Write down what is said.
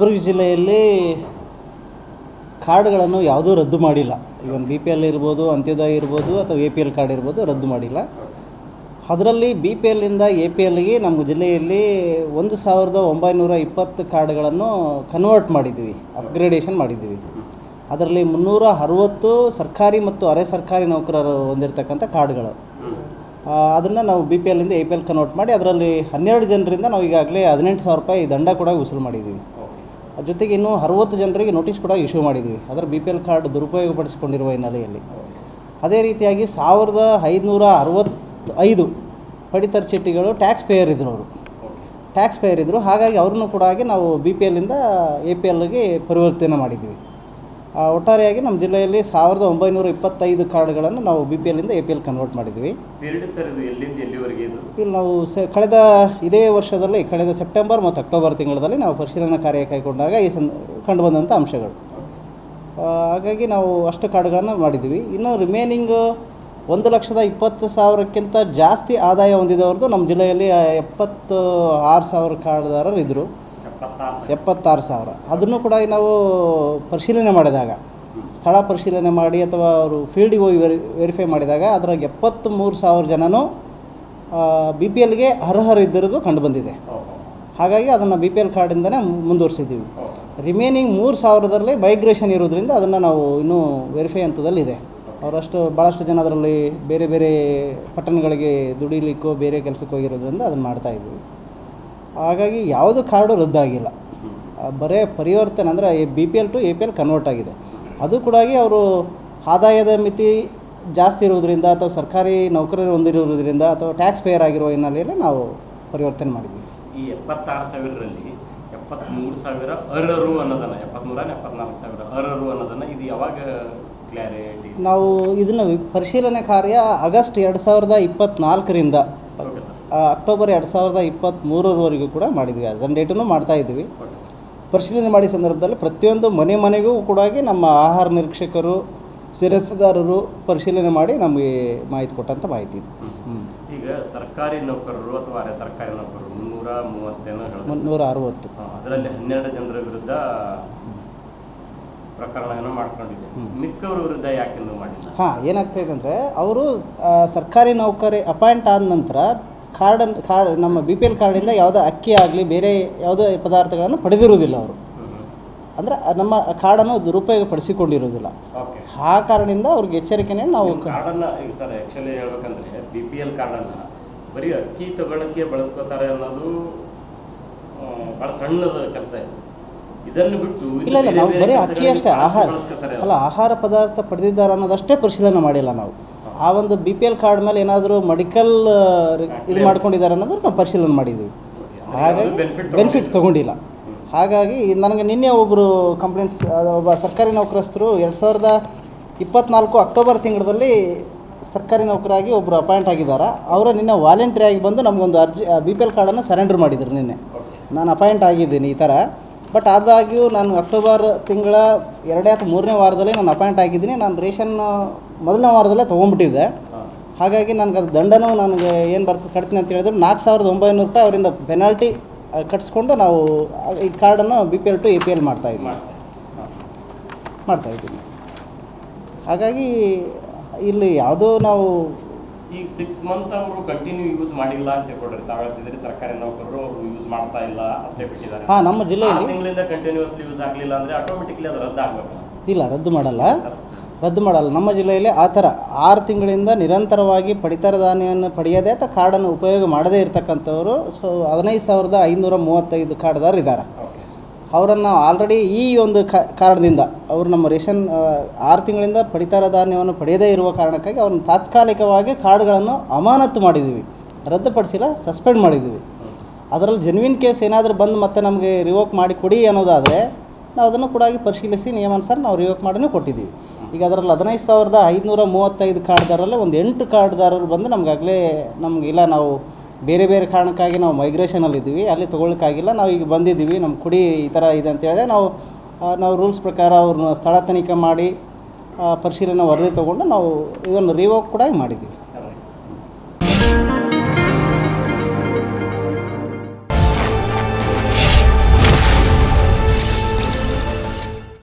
ಕಲಬುರಗಿ ಜಿಲ್ಲೆಯಲ್ಲಿ ಕಾರ್ಡ್ಗಳನ್ನು ಯಾವುದೂ ರದ್ದು ಮಾಡಿಲ್ಲ. ಇವನ್ BPL ಇರ್ಬೋದು, ಅಂತ್ಯೋದಯ ಇರ್ಬೋದು ಅಥವಾ APL ಕಾರ್ಡ್ ಇರ್ಬೋದು, ರದ್ದು ಮಾಡಿಲ್ಲ. ಅದರಲ್ಲಿ BPLನಿಂದ APLಗೆ ನಮ್ಮ ಜಿಲ್ಲೆಯಲ್ಲಿ 1920 ಕಾರ್ಡ್ಗಳನ್ನು ಕನ್ವರ್ಟ್ ಮಾಡಿದ್ವಿ, ಅಪ್ಗ್ರೇಡೇಷನ್ ಮಾಡಿದ್ವಿ. ಅದರಲ್ಲಿ 360 ಸರ್ಕಾರಿ ಮತ್ತು ಅರೆ ಸರ್ಕಾರಿ ನೌಕರರು ಹೊಂದಿರತಕ್ಕಂಥ ಕಾರ್ಡ್ಗಳು. ಅದನ್ನು ನಾವು BPLನಿಂದ APL ಕನ್ವರ್ಟ್ ಮಾಡಿ ಅದರಲ್ಲಿ 12 ಜನರಿಂದ ನಾವು ಈಗಾಗಲೇ 18,000 ರೂಪಾಯಿ ದಂಡ ಕೂಡ ವಸೂಲು ಮಾಡಿದ್ದೀವಿ. ಜೊತೆಗೆ ಇನ್ನೂ 60 ಜನರಿಗೆ ನೋಟಿಸ್ ಕೂಡ ಇಶ್ಯೂ ಮಾಡಿದ್ವಿ, ಅದರ BPL ಕಾರ್ಡ್ ದುರುಪಯೋಗಪಡಿಸಿಕೊಂಡಿರುವ ಹಿನ್ನೆಲೆಯಲ್ಲಿ. ಅದೇ ರೀತಿಯಾಗಿ 1565 ಪಡಿತರ ಚೀಟಿಗಳು ಟ್ಯಾಕ್ಸ್ ಪೇಯರ್ ಇದ್ದರು. ಹಾಗಾಗಿ ಅವ್ರನ್ನೂ ಕೂಡ ನಾವು BPLನಿಂದ APLಗೆ ಪರಿವರ್ತನೆ ಮಾಡಿದ್ವಿ. ಒಟ್ಟಾರೆಯಾಗಿ ನಮ್ಮ ಜಿಲ್ಲೆಯಲ್ಲಿ 1925 ಕಾರ್ಡ್ಗಳನ್ನು ನಾವು BPLನಿಂದ APL ಕನ್ವರ್ಟ್ ಮಾಡಿದ್ವಿ. ಇಲ್ಲಿ ನಾವು ಕಳೆದ ಇದೇ ವರ್ಷದಲ್ಲಿ ಕಳೆದ ಸೆಪ್ಟೆಂಬರ್ ಮತ್ತು ಅಕ್ಟೋಬರ್ ತಿಂಗಳಲ್ಲಿ ನಾವು ಪರಿಶೀಲನಾ ಕಾರ್ಯ ಕೈಗೊಂಡಾಗ ಕಂಡುಬಂದಂಥ ಅಂಶಗಳು. ಹಾಗಾಗಿ ನಾವು ಅಷ್ಟು ಕಾರ್ಡ್ಗಳನ್ನು ಮಾಡಿದ್ವಿ. ಇನ್ನು ರಿಮೇನಿಂಗ್ 1,20,000ಕ್ಕಿಂತ ಜಾಸ್ತಿ ಆದಾಯ ಹೊಂದಿದವ್ರದ್ದು ನಮ್ಮ ಜಿಲ್ಲೆಯಲ್ಲಿ 76,000 ಕಾರ್ಡ್ದಾರರು ಇದ್ದರು. 76,000. ಅದನ್ನು ಕೂಡ ನಾವು ಪರಿಶೀಲನೆ ಮಾಡಿದಾಗ, ಸ್ಥಳ ಪರಿಶೀಲನೆ ಮಾಡಿ ಅಥವಾ ಅವರು ಫೀಲ್ಡಿಗೆ ಹೋಗಿ ವೆರಿಫೈ ಮಾಡಿದಾಗ ಅದರಾಗ 73,000 ಜನನೂ BPLಗೆ ಅರ್ಹರಿದ್ದಿರೋದು ಕಂಡುಬಂದಿದೆ. ಹಾಗಾಗಿ ಅದನ್ನು BPL ಕಾರ್ಡಿಂದನೇ ಮುಂದುವರಿಸಿದ್ದೀವಿ. ರಿಮೇನಿಂಗ್ 3,000ರಲ್ಲಿ ಮೈಗ್ರೇಷನ್ ಇರೋದ್ರಿಂದ ಅದನ್ನು ನಾವು ಇನ್ನೂ ವೆರಿಫೈ ಹಂತದಲ್ಲಿದೆ. ಭಾಳಷ್ಟು ಜನ ಅದರಲ್ಲಿ ಬೇರೆ ಬೇರೆ ಪಟ್ಟಣಗಳಿಗೆ ದುಡಿಲಿಕ್ಕೋ ಬೇರೆ ಕೆಲಸಕ್ಕೆ ಹೋಗಿರೋದ್ರಿಂದ ಅದನ್ನು ಮಾಡ್ತಾಯಿದ್ವಿ. ಹಾಗಾಗಿ ಯಾವುದು ಕಾರ್ಡು ರದ್ದಾಗಿಲ್ಲ, ಬರೀ ಪರಿವರ್ತನೆ ಅಂದರೆ BPL ಟು APL ಕನ್ವರ್ಟ್ ಆಗಿದೆ. ಅದು ಕೂಡ ಅವರು ಆದಾಯದ ಮಿತಿ ಜಾಸ್ತಿ ಇರೋದ್ರಿಂದ ಅಥವಾ ಸರ್ಕಾರಿ ನೌಕರರು ಹೊಂದಿರೋದ್ರಿಂದ ಅಥವಾ ಟ್ಯಾಕ್ಸ್ ಪೇಯರ್ ಆಗಿರೋ ಹಿನ್ನೆಲೆಯಲ್ಲಿ ನಾವು ಪರಿವರ್ತನೆ ಮಾಡಿದ್ವಿ. ಈ 76,000ರಲ್ಲಿ 73,000 ಅರ್ಹರು ಅನ್ನೋದನ್ನು, 74,000 ಅರ್ಹರು ಅನ್ನೋದನ್ನು ಇದು ಯಾವಾಗ ಕ್ಲಾರಿಟಿ? ನಾವು ಇದನ್ನು ಪರಿಶೀಲನೆ ಕಾರ್ಯ ಆಗಸ್ಟ್ 2024ರಿಂದ ಅಕ್ಟೋಬರ್ 2023ರವರೆಗೂ ಕೂಡ ಮಾಡಿದ್ವಿ. ಆಸ್ ಆನ್ ಡೇಟನ್ನು ಮಾಡ್ತಾಯಿದ್ವಿ. ಪರಿಶೀಲನೆ ಮಾಡಿ ಸಂದರ್ಭದಲ್ಲಿ ಪ್ರತಿಯೊಂದು ಮನೆಗೂ ಕೂಡ ನಮ್ಮ ಆಹಾರ ನಿರೀಕ್ಷಕರು, ಶಿರಸ್ತೆದಾರರು ಪರಿಶೀಲನೆ ಮಾಡಿ ನಮಗೆ ಮಾಹಿತಿ ಕೊಟ್ಟಂಥ ಮಾಹಿತಿ. ಈಗ ಸರ್ಕಾರಿ ನೌಕರರು ಅಥವಾ ಅರೆ ಸರ್ಕಾರಿ ನೌಕರರು 360 ಅದರಲ್ಲಿ 12 ಜನರ ವಿರುದ್ಧ ಪ್ರಕರಣವನ್ನು ಮಾಡ್ಕೊಂಡಿದೆ. ಮಿಕ್ಕವರ ವಿರುದ್ಧ ಯಾಕೆ ಮಾಡಿಲ್ಲ? ಏನಾಗ್ತಾಯಿದೆ ಅಂದರೆ ಅವರು ಸರ್ಕಾರಿ ನೌಕರಿ ಅಪಾಯಿಂಟ್ ಆದ ನಂತರ ಕಾರ್ಡ್ ನಮ್ಮ BPL ಕಾರ್ಡಿಂದ ಯಾವುದೋ ಅಕ್ಕಿ ಆಗಲಿ ಬೇರೆ ಯಾವುದೋ ಪದಾರ್ಥಗಳನ್ನು ಪಡೆದಿರುವುದಿಲ್ಲ. ಅವರು ಅಂದರೆ ನಮ್ಮ ಕಾರ್ಡನ್ನು ದುರುಪಯೋಗಪಡಿಸಿಕೊಂಡಿರೋದಿಲ್ಲ. ಆ ಕಾರಣದಿಂದ ಅವ್ರಿಗೆ ಎಚ್ಚರಿಕೆನೇ ನಾವು ಕಾರ್ಡನ್ನು ಈಗ ಸರ್ ಆ್ಯಕ್ಚುಲಿ ಹೇಳ್ಬೇಕಂದ್ರೆ BPL ಕಾರ್ಡನ್ನು ಬರೀ ಅಕ್ಕಿ ತಗೊಳ್ಳೋಕ್ಕೆ ಬಳಸ್ಕೋತಾರೆ ಅನ್ನೋದು ಭಾಳ ಸಣ್ಣದ ಕೆಲಸ ಇದೆ. ಇದನ್ನು ಬಿಟ್ಟು ಇಲ್ಲ ನಾವು ಬರೀ ಅಕ್ಕಿ ಅಷ್ಟೇ ಆಹಾರ ಪದಾರ್ಥ ಪಡೆದಿದ್ದಾರೆ ಅನ್ನೋದಷ್ಟೇ ಪರಿಶೀಲನೆ ಮಾಡಿಲ್ಲ ನಾವು. ಆ ಒಂದು BPL ಕಾರ್ಡ್ ಮೇಲೆ ಏನಾದರೂ ಮೆಡಿಕಲ್ ಇದು ಮಾಡ್ಕೊಂಡಿದ್ದಾರೆ ಅನ್ನೋದು ನಾವು ಪರಿಶೀಲನೆ ಮಾಡಿದ್ವಿ. ಹಾಗಾಗಿ ಬೆನಿಫಿಟ್ ತೊಗೊಂಡಿಲ್ಲ. ಹಾಗಾಗಿ ನನಗೆ ನಿನ್ನೆ ಒಬ್ಬರು ಕಂಪ್ಲೇಂಟ್ಸ್, ಒಬ್ಬ ಸರ್ಕಾರಿ ನೌಕರಸ್ಥರು 2024 ಅಕ್ಟೋಬರ್ ತಿಂಗಳಲ್ಲಿ ಸರ್ಕಾರಿ ನೌಕರಾಗಿ ಒಬ್ಬರು ಅಪಾಯಿಂಟ್ ಆಗಿದ್ದಾರೆ. ಅವರೇ ನಿನ್ನೆ ವಾಲಂಟ್ರಿಯಾಗಿ ಬಂದು ನಮಗೊಂದು BPL ಕಾರ್ಡನ್ನು ಸರೆಂಡರ್ ಮಾಡಿದರು. ನಿನ್ನೆ ನಾನು ಅಪಾಯಿಂಟ್ ಆಗಿದ್ದೀನಿ ಈ ಥರ, ಬಟ್ ಆದಾಗ್ಯೂ ನಾನು ಅಕ್ಟೋಬರ್ ತಿಂಗಳ 2 ಅಥವಾ 3ನೇ ವಾರದಲ್ಲಿ ನಾನು ಅಪಾಯಿಂಟ್ ಆಗಿದ್ದೀನಿ. ನಾನು ರೇಷನ್ ಮೊದಲನೇ ವಾರದಲ್ಲೇ ತೊಗೊಂಡ್ಬಿಟ್ಟಿದ್ದೆ. ಹಾಗಾಗಿ ನನಗೆ ಅದು ದಂಡನೂ ನನಗೆ ಏನು ಕಟ್ತೀನಿ ಅಂತ ಹೇಳಿದ್ರು 4,900 ರೂಪಾಯಿ ಅವರಿಂದ ಪೆನಾಲ್ಟಿ ಕಟ್ಸ್ಕೊಂಡು ನಾವು ಈ ಕಾರ್ಡನ್ನು BPL ಟು APL ಮಾಡ್ತಾಯಿದ್ದೀನಿ. ಹಾಗಾಗಿ ಇಲ್ಲಿ ಯಾವುದೋ ನಾವು ಈಗ 6 ಮಂತ್ ಅವರು ಕಂಟಿನ್ಯೂ ಯೂಸ್ ಮಾಡಿಲ್ಲ ಅಂತ ಹೇಳ್ಕೊಡ್ರಿ. ತಾವೇಳ್ತಿದ್ರಿ ಸರ್ಕಾರಿ ನೌಕರರು ಅವರು ಯೂಸ್ ಮಾಡ್ತಾ ಇಲ್ಲ ಅಷ್ಟೇ ಬಿಟ್ಟಿದ್ದಾರೆ. ನಮ್ಮ ಜಿಲ್ಲೆಯಲ್ಲಿ ತಿಂಗಳಿಂದ ಕಂಟಿನ್ಯೂಸ್ಲಿ ಯೂಸ್ ಆಗಲಿಲ್ಲ ಅಂದರೆ ಆಟೋಮೆಟಿಕ್ಲಿ ಅದು ರದ್ದು ಆಗಬೇಕು? ಇಲ್ಲ, ರದ್ದು ಮಾಡಲ್ಲ. ನಮ್ಮ ಜಿಲ್ಲೆಯಲ್ಲಿ ಆ ಥರ 6 ತಿಂಗಳಿಂದ ನಿರಂತರವಾಗಿ ಪಡಿತರ ಧಾನ್ಯವನ್ನು ಪಡೆಯದೇ ಅಥವಾ ಕಾರ್ಡನ್ನು ಉಪಯೋಗ ಮಾಡದೇ ಇರತಕ್ಕಂಥವರು 15,535 ಕಾರ್ಡ್ದಾರರು ಇದ್ದಾರೆ. ಅವರನ್ನು ಆಲ್ರೆಡಿ ಈ ಒಂದು ಕಾರಣದಿಂದ ಅವರು ನಮ್ಮ ರೇಷನ್ 6 ತಿಂಗಳಿಂದ ಪಡಿತರ ಧಾನ್ಯವನ್ನು ಪಡೆಯದೇ ಇರುವ ಕಾರಣಕ್ಕಾಗಿ ಅವ್ರನ್ನ ತಾತ್ಕಾಲಿಕವಾಗಿ ಕಾರ್ಡ್ಗಳನ್ನು ಅಮಾನತು ಮಾಡಿದ್ದೀವಿ, ರದ್ದುಪಡಿಸಿಲ್ಲ, ಸಸ್ಪೆಂಡ್ ಮಾಡಿದ್ದೀವಿ. ಅದರಲ್ಲಿ ಜೆನ್ವಿನ್ ಕೇಸ್ ಏನಾದರೂ ಬಂದು ಮತ್ತೆ ನಮಗೆ ರಿವೋಕ್ ಮಾಡಿ ಕೊಡಿ ಅನ್ನೋದಾದರೆ ನಾವು ಅದನ್ನು ಕೂಡ ಪರಿಶೀಲಿಸಿ ನಿಯಮಾನುಸಾರ ನಾವು ರಿವೋಕ್ ಮಾಡಿನೂ ಕೊಟ್ಟಿದ್ದೀವಿ. ಈಗ ಅದರಲ್ಲಿ 15,535 ಕಾರ್ಡ್ದಾರರಲ್ಲಿ ಒಂದು 8 ಕಾರ್ಡ್ದಾರರು ಬಂದು ನಮಗಾಗಲೇ ಇಲ್ಲ ನಾವು ಬೇರೆ ಬೇರೆ ಕಾರಣಕ್ಕಾಗಿ ನಾವು ಮೈಗ್ರೇಷನಲ್ಲಿದ್ದೀವಿ, ಅಲ್ಲಿ ತೊಗೊಳಕ್ಕಾಗಿಲ್ಲ, ನಾವು ಈಗ ಬಂದಿದ್ದೀವಿ, ನಮ್ಮ ಕುಡಿ ಈ ಥರ ಇದೆ ಅಂತ ಹೇಳಿದ್ರೆ ನಾವು ರೂಲ್ಸ್ ಪ್ರಕಾರ ಅವ್ರನ್ನ ಸ್ಥಳ ತನಿಖೆ ಮಾಡಿ ಪರಿಶೀಲನೆ ವರದಿ ತೊಗೊಂಡು ನಾವು ಇವನ್ ರಿವೋಕ್ ಕೂಡ ಮಾಡಿದ್ದೀವಿ.